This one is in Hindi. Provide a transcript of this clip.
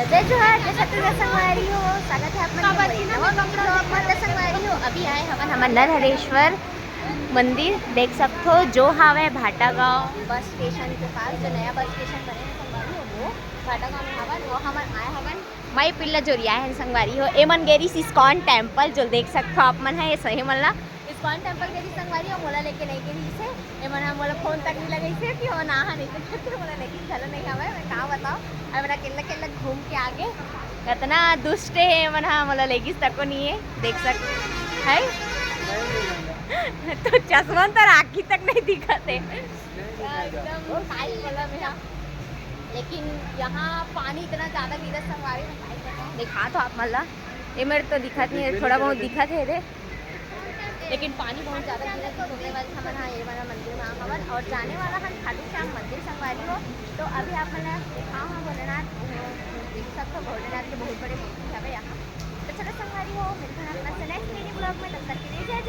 जय जोहार, जय छत्तीसगढ़ संगवारी हो। स्वागत है आपका संगवारी हो। अभी आए हमन नरहरेश्वर मंदिर देख सकते हो जो हावे भाटा गांव बस स्टेशन के पास, जो नया बस स्टेशन बने हैं संगवारी हो वो भाटा गांव में हवन। वो हमन आए हवन मई पिल्ला जोरिया है संगवारी हो। एमन गेरिस इस्कॉन टेम्पल जो देख सकते हो आप मन है, ये सही मल्ला इस्कॉन टेम्पल गेरी संगवारी हो। मोला लेके नहीं गेरी से एमन मोला फोन तक नहीं लगई से कि वो ना नहीं तो मोला लेकिन चलो नहीं हवे। मैं कहाँ बताओ अब मेरा केल्ला केल्ला घूम के आगे कितना दुष्ट है मन, हाँ मोला लेगिस तको नहीं है देख सकते है। तो चश्मा तो आँखी तक नहीं दिखते एकदम टाइट वाला मेरा। लेकिन यहाँ पानी इतना ज़्यादा गिरत संगवारी में दिखा तो आप मल्ला ये मेरे तो दिखत नहीं है, थोड़ा बहुत दिखत है रे, लेकिन पानी बहुत ज़्यादा गिरत घूमने वाले हमन। हाँ ये वाला मंदिर में हवन और जाने वाला हम खाटू श्याम मंदिर संगवारी हो। तो अभी आप मैंने देखा हाँ भोलेनाथ देख सकते हो, भोलेनाथ के बहुत बड़े मूर्ति है यहाँ। तो चलो संगवारी हो मिलते हैं अपना नेक्स्ट मिनी ब्लॉग में, तब तक के लिए जय